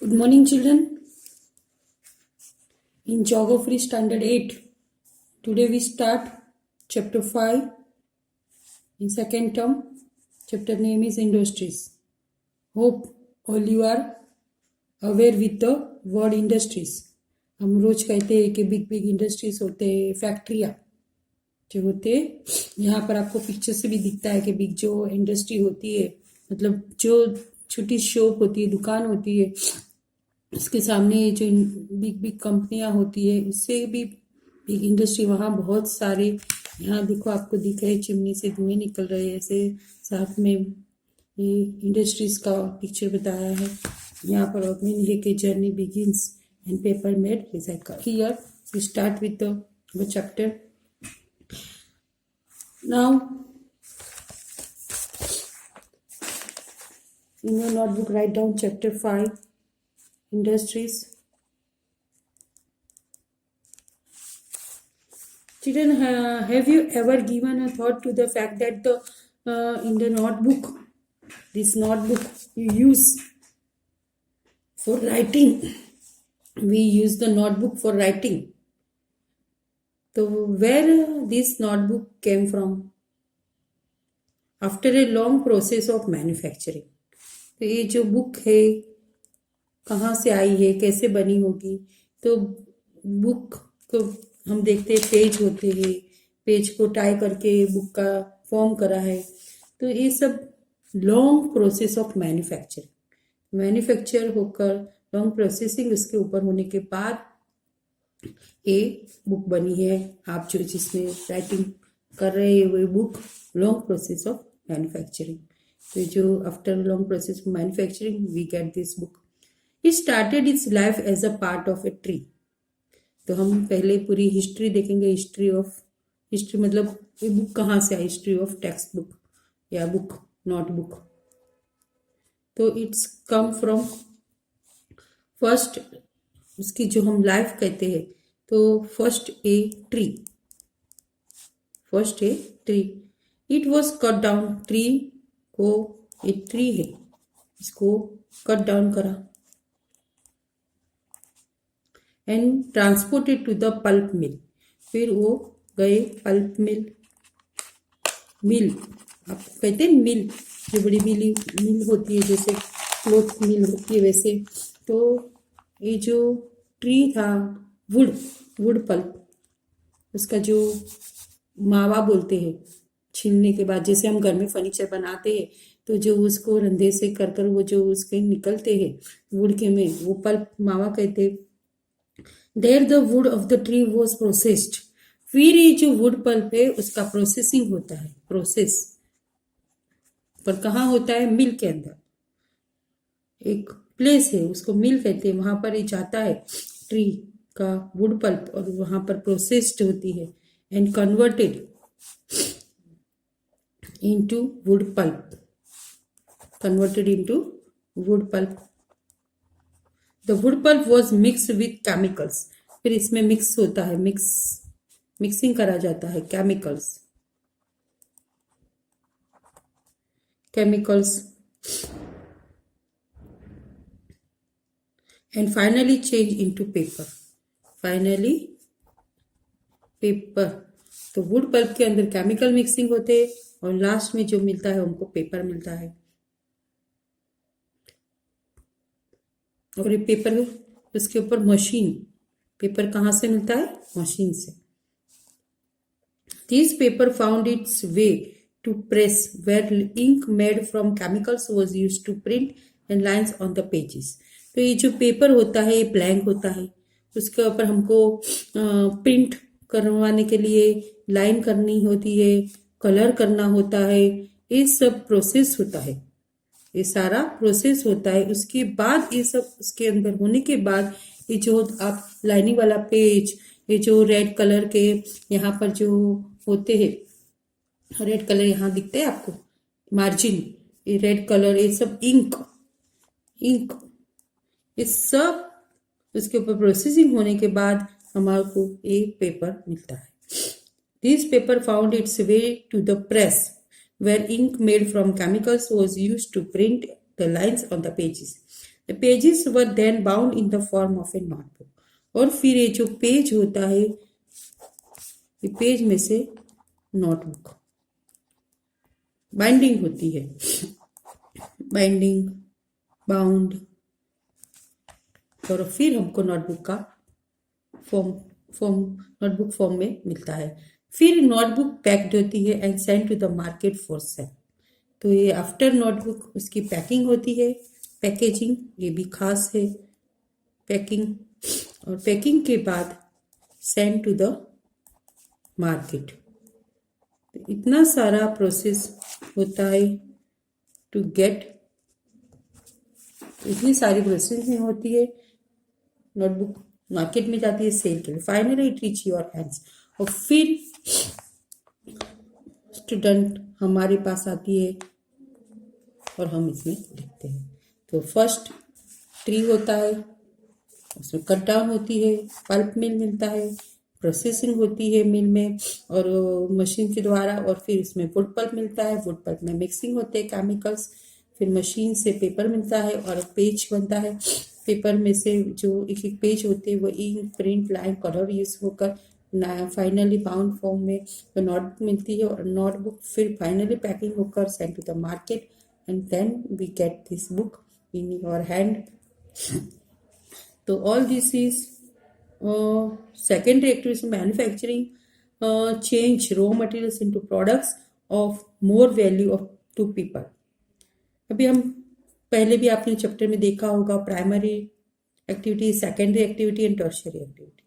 Good morning, children. In Geography Standard 8, today we start Chapter 5 in second term. Chapter name is Industries. Hope all you are aware with the word industries. हम रोज कहते हैं कि big big industries होते हैं, फैक्ट्रियाँ जो होते हैं. यहाँ पर आपको पिक्चर से भी दिखता है कि बिग जो इंडस्ट्री होती है, मतलब जो छोटी शॉप होती है, दुकान होती है, उसके सामने जो बिग बिग कंपनियां होती है, उससे भी बिग इंडस्ट्री. वहाँ बहुत सारे, यहाँ देखो आपको दिख रहे चिमनी से धुएं निकल रहे हैं, ऐसे साथ में ये इंडस्ट्रीज का पिक्चर बताया है. यहाँ पर ओपनिंग है कि journey begins and paper made recycle. Here we start with the chapter. Now in your notebook write down chapter 5 industries. Children, have you ever given a thought to the fact that the in the notebook, this notebook you use for writing, we use the notebook for writing. So where this notebook came from? After a long process of manufacturing. तो ये जो book है कहाँ से आई है, कैसे बनी होगी? तो बुक को हम देखते हैं, पेज होते हैं, पेज को टाई करके बुक का फॉर्म करा है. तो ये सब लॉन्ग प्रोसेस ऑफ मैन्युफैक्चर होकर लॉन्ग प्रोसेसिंग उसके ऊपर होने के बाद ये बुक बनी है. आप जो जिसमें राइटिंग कर रहे हैं वो book long process of manufacturing. तो जो after long process of manufacturing we get this book. It started its life as a part of a tree. तो हम पहले पूरी हिस्ट्री देखेंगे. हिस्ट्री मतलब ये बुक कहाँ से आई, हिस्ट्री ऑफ टेक्स्ट बुक या बुक नोटबुक. तो इट्स कम फ्रॉम फर्स्ट, उसकी जो हम लाइफ कहते हैं, तो first a tree. It was cut down. Tree को, एक ट्री है, इसको कट डाउन करा and transported to the pulp mill. फिर वो गए पल्प मिल. आप कहते हैं मिल, जो बड़ी मिल होती है, जैसे क्लोथ मिल होती है वैसे. तो ये जो ट्री था, वुड पल्प, उसका जो मावा बोलते हैं, छीलने के बाद जैसे हम घर में फर्नीचर बनाते हैं, तो जो उसको रंधे से कर वो जो उसके निकलते हैं वुड के में, वो पल्प मावा कहते हैं. There the wood of the tree was processed. फिर ये जो वुड पल्प है उसका प्रोसेसिंग होता है. प्रोसेस पर कहाँ होता है? मिल के अंदर एक प्लेस है, उसको मिल कहते हैं. वहां पर ये जाता है ट्री का वुड पल्प, और वहां पर प्रोसेस्ड होती है and converted into wood pulp. The wood pulp was mixed with chemicals. फिर इसमें मिक्स होता है, मिक्सिंग करा जाता है chemicals and finally change into paper. तो वुड पल्प के अंदर केमिकल मिक्सिंग होते हैं और लास्ट में जो मिलता है उनको पेपर मिलता है. और ये पेपर, उसके ऊपर मशीन, पेपर कहाँ से मिलता है? मशीन से. This paper found its way to press where ink made from chemicals was used to print and lines on the pages. तो ये जो पेपर होता है ये ब्लैंक होता है, उसके ऊपर हमको प्रिंट करवाने के लिए लाइन करनी होती है, कलर करना होता है. ये सब प्रोसेस होता है, ये सारा प्रोसेस होता है. उसके बाद ये सब उसके अंदर होने के बाद ये जो आप लाइनिंग वाला पेज, ये जो रेड कलर के यहाँ पर जो होते हैं, रेड कलर यहाँ दिखते हैं आपको, मार्जिन, ये रेड कलर, ये सब इंक, ये सब उसके ऊपर प्रोसेसिंग होने के बाद हमारे को ये पेपर मिलता है. This paper found its way to the press, where ink made from chemicals was used to print the lines on the pages. The pages were then bound in the form of a notebook. और फिर ये जो page होता है, ये page में से notebook binding होती है, बाइंडिंग, बाउंड, और फिर हमको नोटबुक का नोटबुक फॉर्म में मिलता है। फिर नोटबुक पैक्ड होती है and send to the market for sale. तो ये आफ्टर नोटबुक उसकी पैकिंग होती है, पैकेजिंग, ये भी खास है पैकिंग, और पैकिंग के बाद सेंड टू द मार्केट। तो इतना सारा प्रोसेस होता है टू गेट, इतनी सारी प्रोसेसिंग होती है, नोटबुक मार्केट में जाती है सेल के लिए, finally it reach your hands. और फिर स्टूडेंट हमारे पास आती है और हम इसमें लिखते हैं। तो फर्स्ट ट्री होता है, उसमें कट डाउन होती है, पल्प मिल मिलता है, प्रोसेसिंग होती है मिल में और मशीन के द्वारा, और फिर इसमें वुड पल्प मिलता है, वुड पल्प में मिक्सिंग होते हैं केमिकल्स, फिर मशीन से पेपर मिलता है और पेज बनता है। पेपर में से जो एक एक पेज होते हैं वो ink, print, line, colour use होकर फाइनली बाउंड फॉर्म में तो नोटबुक मिलती है, और नोटबुक फिर फाइनली पैकिंग होकर send to the market and then we get this book in your hand. तो all this is secondary activities manufacturing change raw materials into products of more value of to people। अभी हम पहले भी आपने chapter में देखा होगा primary activity, secondary activity and tertiary activity.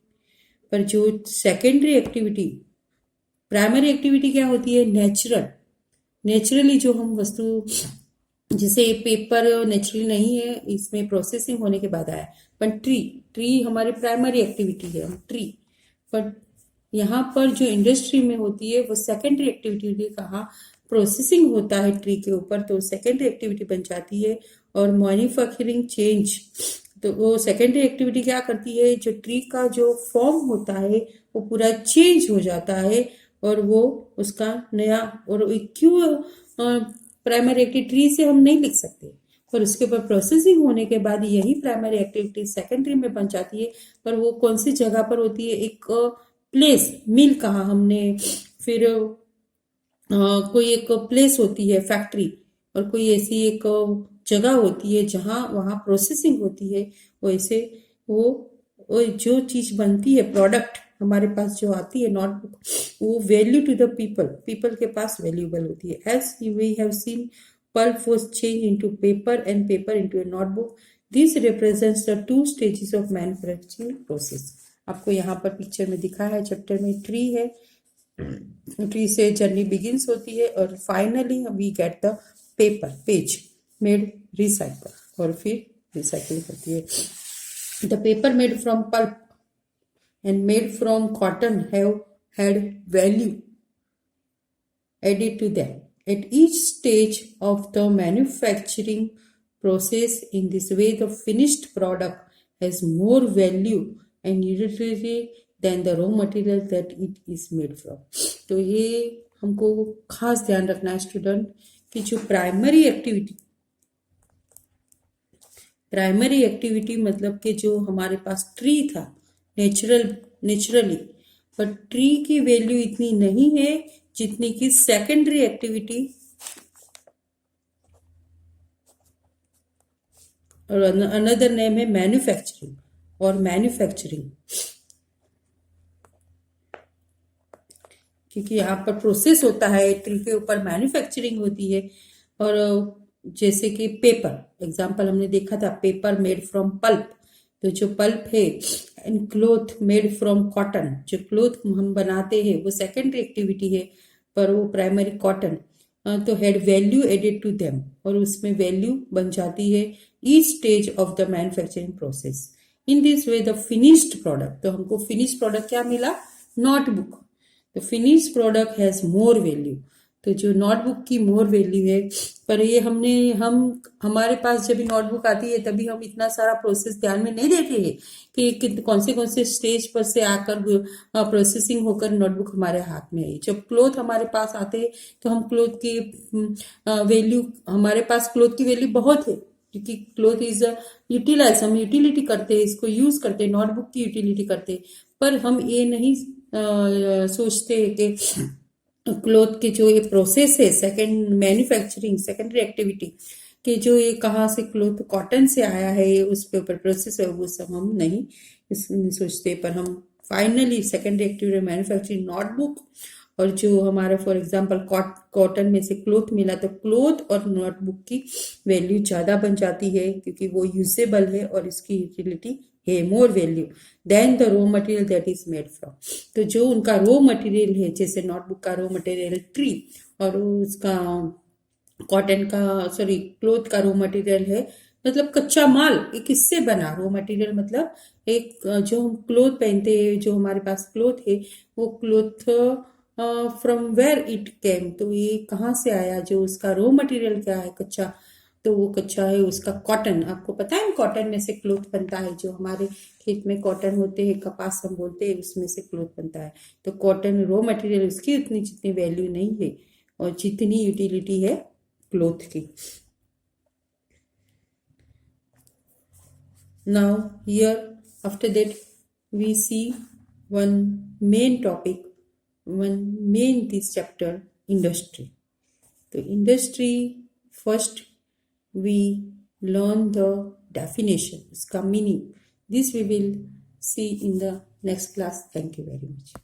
पर जो सेकेंडरी एक्टिविटी, प्राइमरी एक्टिविटी क्या होती है, नेचुरली जो हम वस्तु, जैसे पेपर नेचुरली नहीं है, इसमें प्रोसेसिंग होने के बाद आया, पर ट्री हमारी प्राइमरी एक्टिविटी है, हम ट्री, पर यहाँ पर जो इंडस्ट्री में होती है वो सेकेंडरी एक्टिविटी, कहाँ प्रोसेसिंग होता है ट्री के ऊपर, तो सेकेंडरी एक्टिविटी बन जाती है। और मैन्युफैक्चरिंग चेंज, तो वो सेकेंडरी एक्टिविटी क्या करती है, जो ट्री का जो फॉर्म होता है वो पूरा चेंज हो जाता है और वो उसका नया, और क्यों प्राइमरी एक्टिविटी ट्री से हम नहीं लिख सकते, पर उसके ऊपर प्रोसेसिंग होने के बाद यही प्राइमरी एक्टिविटी सेकेंडरी में बन जाती है। पर वो कौन सी जगह पर होती है, एक प्लेस, मिल कहा हमने, फिर कोई एक प्लेस होती है फैक्ट्री, और कोई ऐसी एक जगह होती है जहाँ वहाँ प्रोसेसिंग होती है। वैसे वो जो चीज बनती है, प्रोडक्ट हमारे पास जो आती है नोटबुक, वो वैल्यू टू द पीपल के पास वैल्यूएबल होती है। As we have seen pulp was changed into paper and paper into a notebook. This represents the two stages of manufacturing process. आपको यहाँ पर पिक्चर में दिखा है, चैप्टर में ट्री है, ट्री से जर्नी बिगिंस होती है और finally we get the page made recycle, और फिर रिसाइकिल होती है। The paper made from pulp and made from cotton have had value added to them at each stage of the manufacturing process. In this way, the finished product has more value and utility than the raw material that it is made from. तो ये हमको खास ध्यान रखना है student कि जो primary activity मतलब कि जो हमारे पास ट्री था नेचुरली, पर ट्री की वैल्यू इतनी नहीं है जितनी की सेकेंडरी एक्टिविटी, और अनदर नेम है मैन्युफैक्चरिंग क्योंकि यहाँ पर प्रोसेस होता है ट्री के ऊपर, मैन्युफैक्चरिंग होती है। और जैसे कि पेपर एग्जांपल हमने देखा था, पेपर मेड फ्रॉम पल्प, तो जो पल्प है, and cloth made from cotton, जो क्लोथ हम बनाते हैं वो सेकेंडरी एक्टिविटी है, पर वो प्राइमरी कॉटन, तो had value added to them, और उसमें वैल्यू बन जाती है each stage of the manufacturing process. In this way the finished product, तो हमको फिनिश्ड प्रोडक्ट क्या मिला, नोटबुक, तो finished product has more value, तो जो नोटबुक की मोर वैल्यू है। पर ये हमारे पास जब नोटबुक आती है तभी हम इतना सारा प्रोसेस ध्यान में नहीं देते हैं कि कौन से स्टेज पर से आकर प्रोसेसिंग होकर नोटबुक हमारे हाथ में आई। जब क्लोथ हमारे पास आते हैं तो हम क्लोथ की वैल्यू, हमारे पास क्लोथ की वैल्यू बहुत है, क्योंकि क्लोथ इज यूटिलाइज, हम यूटिलिटी करते हैं, इसको यूज करते हैं, नोटबुक की यूटिलिटी करते हैं, पर हम ये नहीं सोचते कि क्लोथ के जो ये प्रोसेस है, सेकेंड मैन्युफैक्चरिंग, सेकेंडरी एक्टिविटी कि जो ये कहाँ से क्लोथ कॉटन से आया है, उसके ऊपर प्रोसेस है, वो सब हम नहीं सोचते, पर हम finally secondary activity manufacturing notebook, और जो हमारा फॉर एग्जांपल कॉटन में से क्लोथ मिला, तो क्लोथ और नोटबुक की वैल्यू ज़्यादा बन जाती है क्योंकि वो यूजेबल है और इसकी यूटिलिटी है more value than the raw material that is made from. तो जो उनका रॉ मटेरियल है, जैसे नोटबुक का रॉ मटेरियल ट्री और उसका कॉटन का सॉरी क्लोथ का रॉ मटेरियल है, मतलब कच्चा माल, एक किससे बना रॉ मटेरियल, मतलब एक जो हम क्लोथ पहनते हैं, जो हमारे पास क्लोथ है, वो cloth from where it came, तो ये कहाँ से आया, जो उसका रॉ मटेरियल क्या है कच्चा, तो वो कच्चा है उसका कॉटन। आपको पता है कॉटन में से क्लोथ बनता है, जो हमारे खेत में कॉटन होते हैं, कपास हम बोलते हैं, उसमें से क्लोथ बनता है। तो कॉटन रॉ मटेरियल, उसकी उतनी जितनी वैल्यू नहीं है और जितनी यूटिलिटी है क्लोथ की। Now here after that we see one main topic, one main this chapter, industry. So industry first we learn the definition, its meaning. This we will see in the next class. Thank you very much.